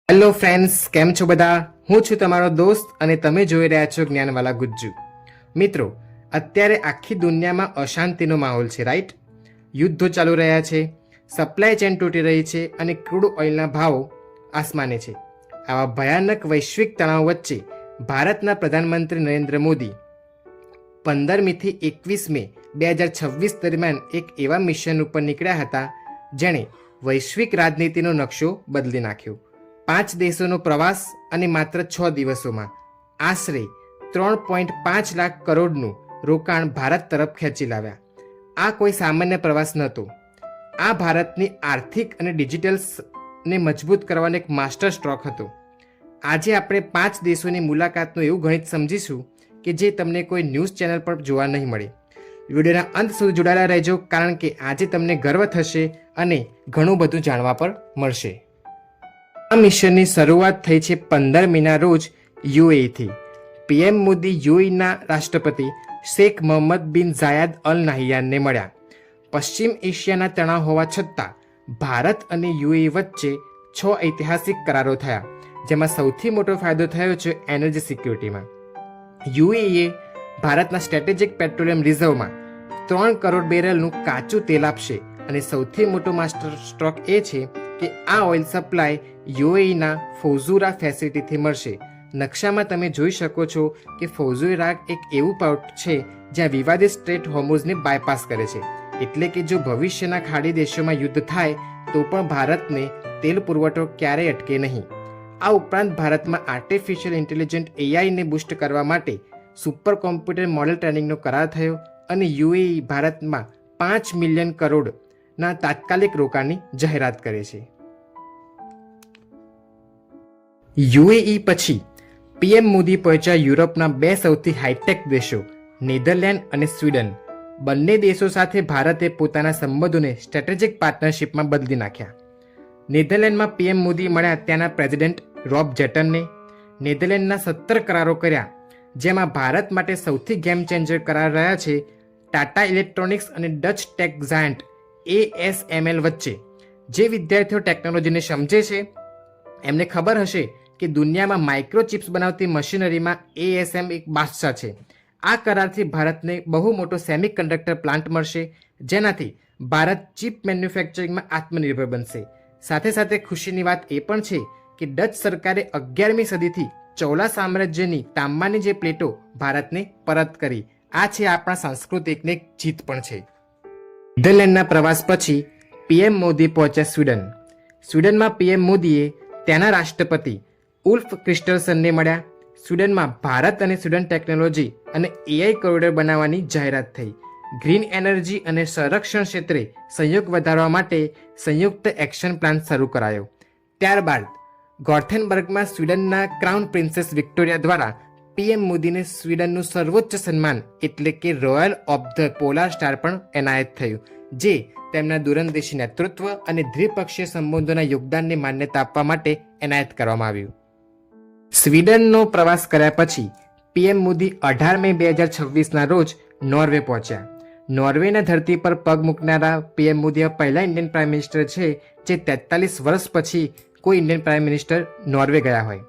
Hello friends, કેમ છો બધા? હું છું તમારો દોસ્ત અને તમે જોઈ રહ્યા છો જ્ઞાનવાલા ગુજ્જુ. મિત્રો, અત્યારે આખી દુનિયામાં અશાંતિનો માહોલ છે, રાઈટ? યુદ્ધો ચાલુ રહ્યા છે, સપ્લાય ચેન તૂટી રહી છે અને ક્રૂડ ઓઇલના ભાવો આસમાને છે. આવા ભયાનક વૈશ્વિક તણાવ વચ્ચે ભારતના પ્રધાનમંત્રી નરેન્દ્ર મોદી 15મી થી 21 મે 2026 દરમિયાન એક એવા મિશન ઉપર નીકળ્યા હતા જેણે વૈશ્વિક રાજનીતિનો નકશો બદલી નાખ્યો. 5 દેશોનો પ્રવાસ અને માત્ર 6 દિવસોમાં આશરે 3.5 લાખ કરોડનું રોકાણ ભારત તરફ ખેંચી લાવ્યા. આ કોઈ સામાન્ય પ્રવાસ નહોતો. આ ભારતની આર્થિક અને ડિજિટલને મજબૂત કરવાનો એક માસ્ટર સ્ટ્રોક હતો. આજે આપણે 5 દેશોની મુલાકાતનું એવું ગણિત સમજીશું કે જે તમને કોઈ ન્યૂઝ ચેનલ પર જોવા નહીં મળે. વિડીયોના અંત સુધી જોડાયેલા રહેજો, કારણ કે આજે તમને ગર્વ થશે અને ઘણું બધું જાણવા પર મળશે. આ મિશનની શરૂઆત થઈ છે 15મીના રોજ યુએઈથી. પીએમ મોદી યુએઈના રાષ્ટ્રપતિ શેખ મોહમ્મદ બિન ઝાયદ અલ નાહિયાનને મળ્યા. પશ્ચિમ એશિયાના તણાવ હોવા છતાં ભારત અને યુએઈ વચ્ચે 6 ઐતિહાસિક કરારો થયા, જેમાં સૌથી મોટો ફાયદો થયો છે એનર્જી સિક્યુરિટીમાં. યુએઈએ ભારતના સ્ટ્રેટેજિક પેટ્રોલિયમ રિઝર્વમાં 3 કરોડ બેરલનું કાચું તેલ આપશે અને સૌથી મોટો માસ્ટર સ્ટ્રોક એ છે કે આ ઓઇલ સપ્લાય યુએઈના ફૌઝુરા ફેસિલિટીથી મળશે. નકશામાં તમે જોઈ શકો છો કે ફૌઝુરા એક એવું પોર્ટ છે જ્યાં વિવાદિત સ્ટ્રેટ હોર્મુઝને બાયપાસ કરે છે, એટલે કે જો ભવિષ્યના ખાડી દેશોમાં યુદ્ધ થાય તો પણ ભારતને તેલ પુરવઠો ક્યારેય અટકે નહીં. આ ઉપરાંત ભારતમાં આર્ટિફિશિયલ ઇન્ટેલિજન્ટ એઆઈને બૂસ્ટ કરવા માટે સુપર કોમ્પ્યુટર મોડેલ ટ્રેનિંગનો કરાર થયો અને યુએઈ ભારતમાં 5 મિલિયન કરોડના તાત્કાલિક રોકાણની જાહેરાત કરે છે. યુએઈ પછી પીએમ મોદી પહોંચ્યા યુરોપના 2 સૌથી હાઈટેક દેશો નેધરલેન્ડ અને સ્વીડન. બંને દેશો સાથે ભારતે પોતાના સંબંધોને સ્ટ્રેટેજિક પાર્ટનરશિપમાં બદલી નાખ્યા. નેધરલેન્ડમાં પીએમ મોદી મળ્યા ત્યાંના પ્રેસિડેન્ટ રોબ જેટનને. નેધરલેન્ડના 17 કરારો કર્યા, જેમાં ભારત માટે સૌથી ગેમ ચેન્જર કરાર રહ્યા છે ટાટા ઇલેક્ટ્રોનિક્સ અને ડચ ટેક જાયન્ટ ASML વચ્ચે. જે વિદ્યાર્થીઓ ટેકનોલોજીને સમજે છે એમને ખબર હશે કે દુનિયામાં માઇક્રોચિપ્સ બનાવતી મશીનરીમાં ASM એક બાદશાહ છે. આ કરારથી ભારતને બહુ મોટો સેમિકન્ડક્ટર પ્લાન્ટ મળશે, જેનાથી ભારત ચિપ મેન્યુફેક્ચરિંગમાં આત્મનિર્ભર બનશે. સાથે સાથે ખુશીની વાત એ પણ છે કે ડચ સરકારે 11મી સદીથી ચોલા સામ્રાજ્યની તાંબાની જે પ્લેટો ભારતને પરત કરી. આ છે આપણા સાંસ્કૃતિકને એક જીત પણ છે. નેધરલેન્ડના પ્રવાસ પછી પીએમ મોદી પહોંચ્યા સ્વીડન. સ્વીડનમાં પીએમ મોદીએ ત્યાંના રાષ્ટ્રપતિ ઉલ્ફ ક્રિસ્ટર્સનને મળ્યા. સ્વીડનમાં ભારત અને સ્વીડન ટેકનોલોજી અને એઆઈ કોરિડોર બનાવવાની જાહેરાત થઈ. ગ્રીન એનર્જી અને સંરક્ષણ ક્ષેત્રે સહયોગ વધારવા માટે સંયુક્ત એક્શન પ્લાન શરૂ કરાયો. ત્યારબાદ ગોથેનબર્ગમાં સ્વીડનના ક્રાઉન પ્રિન્સેસ વિક્ટોરિયા દ્વારા પીએમ મોદીને સ્વીડનનું સર્વોચ્ચ સન્માન એટલે કે royal of the polar star પણ એનાયત થયું, જે તેમના દૂરંદેશી નેતૃત્વ અને દ્વિપક્ષીય સંબંધોના યોગદાનને માન્યતા આપવા માટે એનાયત કરવામાં આવ્યું. સ્વીડનનો પ્રવાસ કર્યા પછી પીએમ મોદી 18 મે 2026ના રોજ નોર્વે પહોંચ્યા. નોર્વેના ધરતી પર પગ મૂકનારા પીએમ મોદી પહેલા ઇન્ડિયન પ્રાઇમ મિનિસ્ટર છે જે 43 વર્ષ પછી કોઈ ઇન્ડિયન પ્રાઇમ મિનિસ્ટર નોર્વે ગયા હોય.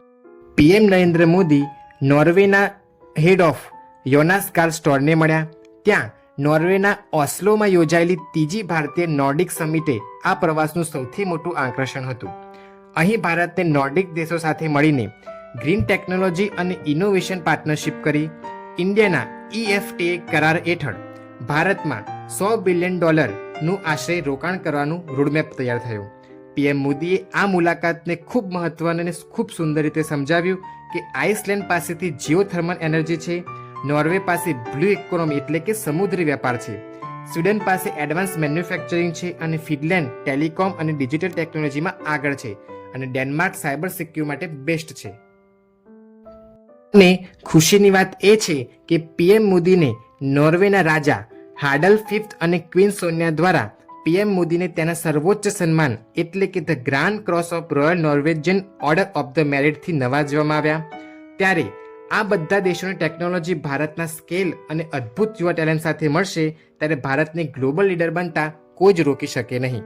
પીએમ નરેન્દ્ર મોદી નોર્વેના હેડ ઓફ યોનાસ ગાર સ્ટોરને મળ્યા. ત્યાં નોર્વેના ઓસ્લોમાં યોજાયેલી 3જી ભારતીય નોર્ડિક સમિટે આ પ્રવાસનું સૌથી મોટું આકર્ષણ હતું. અહીં ભારતે નોર્ડિક દેશો સાથે મળીને ગ્રીન ટેકનોલોજી અને ઇનોવેશન પાર્ટનરશિપ કરી. ઇન્ડિયાના EFTA કરાર હેઠળ ભારતમાં $100 બિલિયન આશરે રોકાણ કરવાનું રોડમેપ તૈયાર થયો. પીએમ મોદીએ આ મુલાકાતને ખૂબ મહત્વની અને ખૂબ સુંદર રીતે સમજાવ્યું કે આઇસલેન્ડ પાસેથી જીઓથર્મલ એનર્જી છે, નોર્વે પાસે બ્લુ ઇકોનોમી એટલે કે સમુદ્રી વેપાર છે, સ્વીડન પાસે એડવાન્સ મેન્યુફેક્ચરિંગ છે અને ફિનલેન્ડ ટેલિકોમ અને ડિજિટલ ટેકનોલોજીમાં આગળ છે અને ડેનમાર્ક સાયબર સિક્યુર માટે બેસ્ટ છે. અને ખુશીની વાત એ છે કે પીએમ મોદીને નોર્વેના રાજા હાર્ડલ V અને ક્વીન સોનિયા દ્વારા પીએમ મોદીને તેના સર્વોચ્ચ સન્માન એટલે કે the grand cross of royal Norwegian order of the મેરિટથી નવાજવામાં આવ્યા. ત્યારે આ બધા દેશોની ટેકનોલોજી ભારતના સ્કેલ અને અદ્ભુત યુવા ટેલેન્ટ સાથે મળશે ત્યારે ભારતને ગ્લોબલ લીડર બનતા કોઈ જ રોકી શકે નહીં.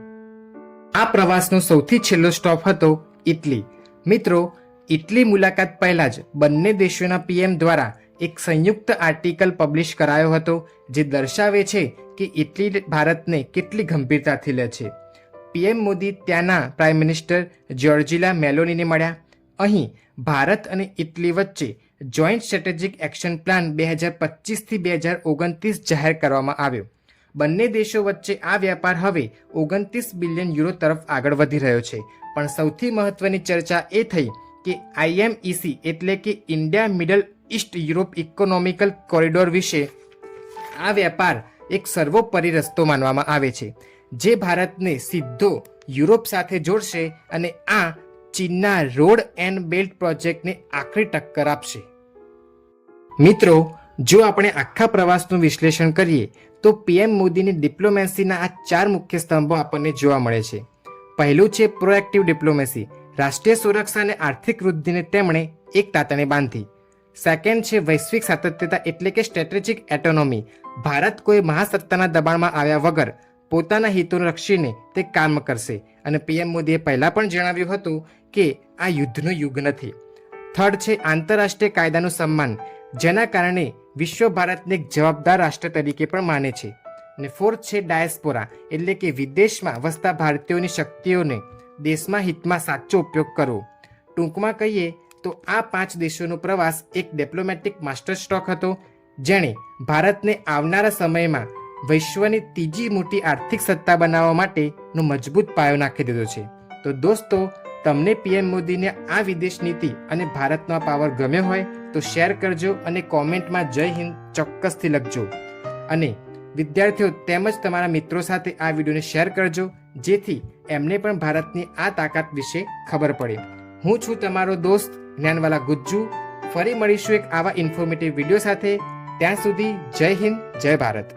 આ પ્રવાસનો સૌથી છેલ્લો સ્ટોપ હતો ઇટલી. મિત્રો, ઇટલી મુલાકાત પહેલા જ બંને દેશોના પીએમ દ્વારા એક સંયુક્ત આર્ટિકલ પબ્લિશ કરાયો હતો, જે દર્શાવે છે કે ઇટલી ભારતને કેટલી ગંભીરતાથી લે છે. પીએમ મોદી ત્યાંના પ્રાઇમ મિનિસ્ટર જ્યોર્જિલા મેલોનીને મળ્યા. અહીં ભારત અને ઇટલી વચ્ચે જોઈન્ટ સ્ટ્રેટેજિક એક્શન પ્લાન 2025થી 2029 જાહેર કરવામાં આવ્યો. બંને દેશો વચ્ચે આ વ્યાપાર હવે 29 બિલિયન યુરો તરફ આગળ વધી રહ્યો છે. પણ સૌથી મહત્વની ચર્ચા એ થઈ કે IMEC એટલે કે India middle east Europe economical corridor વિશે. આ વ્યાપાર એક સર્વોપરી રસ્તો માનવામાં આવે છે, જે ભારતને સીધો યુરોપ સાથે જોડશે અને આ ચીનના રોડ એન્ડ બેલ્ટ પ્રોજેક્ટને આખરી ટક્કર આપશે. મિત્રો, જો આપણે આખા પ્રવાસનું વિશ્લેષણ કરીએ તો પીએમ મોદીની ડિપ્લોમેસીના આ 4 મુખ્ય સ્તંભો આપણને જોવા મળે છે. પહેલું છે પ્રોએક્ટિવ ડિપ્લોમેસી. રાષ્ટ્રીય સુરક્ષા અને આર્થિક વૃદ્ધિને તેમણે એક તાતણે બાંધી. સેકન્ડ છે વૈશ્વિક સાતત્યતા એટલે કે સ્ટ્રેટેજિક ઓટોનોમી. ભારત કોઈ મહાસત્તાના દબાણમાં આવ્યા વગર પોતાના હિતોને રક્ષીને તે કામ કરશે. અને પીએમ મોદીએ પહેલાં પણ જણાવ્યું હતું કે આ યુદ્ધનો યુગ નથી. થર્ડ છે આંતરરાષ્ટ્રીય કાયદાનું સન્માન, જેના કારણે વિશ્વ ભારતને એક જવાબદાર રાષ્ટ્ર તરીકે પણ માને છે. અને ફોર્થ છે ડાયસ્પોરા એટલે કે વિદેશમાં વસતા ભારતીયોની શક્તિઓને દેશમાં હિતમાં સાચો ઉપયોગ કરવો. ટૂંકમાં કહીએ તો આ 5 દેશોનો પ્રવાસ એક ડિપ્લોમેટિક માસ્ટર સ્ટ્રોક હતો, જેણે ભારતને આવનારા સમયમાં વિશ્વની ત્રીજી મોટી આર્થિક સત્તા બનાવવા માટેનો મજબૂત પાયો નાખી દીધો છે. તો દોસ્તો, તમને પીએમ મોદીની આ વિદેશ નીતિ અને ભારતનો પાવર ગમ્યો હોય તો શેર કરજો અને કોમેન્ટમાં જય હિન્દ ચોક્કસથી લખજો. અને વિદ્યાર્થીઓ તેમજ તમારા મિત્રો સાથે આ વિડીયોને શેર કરજો, જેથી એમને પણ ભારતની આ તાકાત વિશે ખબર પડે. હું છું તમારો દોસ્ત જ્ઞાનવાલા ગુજ્જુ. ફરી મળીશું એક આવા ઇન્ફોર્મેટિવ વિડીયો સાથે. ત્યાં સુધી જય હિન્દ, જય ભારત.